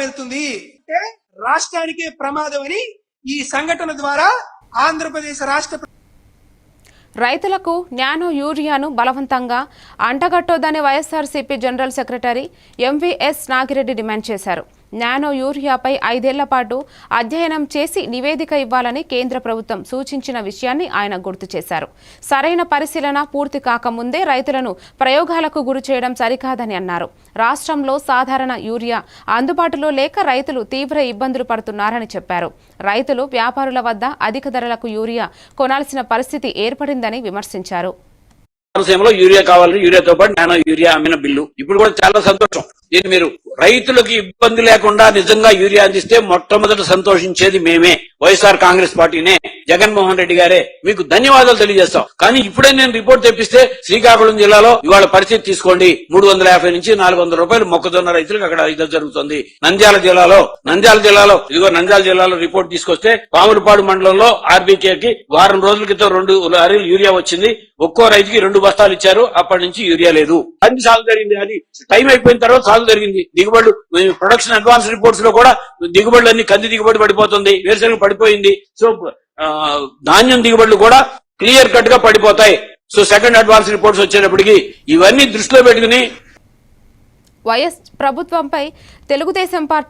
వెళ్తుంది అంటే రాష్ట్రానికే ప్రమాదం అని ఈ సంఘటన ద్వారా ఆంధ్రప్రదేశ్ రాష్ట్ర రైతులకు నానో యూరియాను బలవంతంగా అంటగట్టొద్దని YSRCP general secretary MVS Nagireddy demand చేశారు. నానో యూరియాపై 5 ఏళ్ల పాటు అధ్యయనం చేసి నివేదిక ఇవ్వాలని కేంద్ర ప్రభుత్వం సూచించిన విషయాన్ని ఆయన గుర్తు చేశారు. సరైన పరిశీలన పూర్తి కాకముందే రైతులను ప్రయోగాలకు గురి చేయడం సరికాదని అన్నారు. రాష్ట్రంలో సాధారణ యూరియా అందుబాటులో లేక రైతులు తీవ్ర ఇబ్బందులు పడుతున్నారని చెప్పారు. రైతులు వ్యాపారుల వద్ద అధిక ధరలకు యూరియా కొనాల్సిన పరిస్థితి ఏర్పడిందని విమర్శించారు. యూరియా కావాలి, యూరియాతో పాటు నానో యూరియా అమ్మిన బిల్లు ఇప్పుడు కూడా చాలా సంతోషం. దీన్ని మీరు రైతులకు ఇబ్బంది లేకుండా నిజంగా యూరియా అందిస్తే మొట్టమొదటి సంతోషించేది మేమే, వైఎస్ఆర్ కాంగ్రెస్ పార్టీనే, జగన్మోహన్ రెడ్డి గారే. మీకు ధన్యవాదాలు తెలియజేస్తాం. కానీ ఇప్పుడే నేను రిపోర్ట్ తెప్పిస్తే శ్రీకాకుళం జిల్లాలో ఇవాళ పరిస్థితి తీసుకోండి, 350 నుంచి 400 రూపాయలు మొక్కజొన్న రైతులకు అక్కడ ఇది జరుగుతుంది. నంద్యాల జిల్లాలో నంద్యాల జిల్లాలో రిపోర్ట్ తీసుకొస్తే పాములపాడు మండలంలో ఆర్బీకేకి వారం రోజుల క్రితం 2 లారీలు యూరియా వచ్చింది. ఒక్కో రైతుకి 2 బస్తాలు ఇచ్చారు. అప్పటి నుంచి యూరియా లేదు. అన్ని సాగు జరిగింది. అది టైం అయిపోయిన తర్వాత సాగు జరిగింది. దిగుబడులు ప్రొడక్షన్ అడ్వాన్స్ రిపోర్ట్స్ లో కూడా దిగుబడులు అన్ని కంది దిగుబడి పడిపోతుంది, వేరుశనగ పడిపోయింది. సో ధాన్యం దిగుబడులు కూడా క్లియర్ కట్ గా పడిపోతాయి. సో సెకండ్ అడ్వాన్స్ రిపోర్ట్స్ వచ్చేటప్పటికి ఇవన్నీ దృష్టిలో పెట్టుకుని వైఎస్ ప్రభుత్వంపై తెలుగుదేశం పార్టీ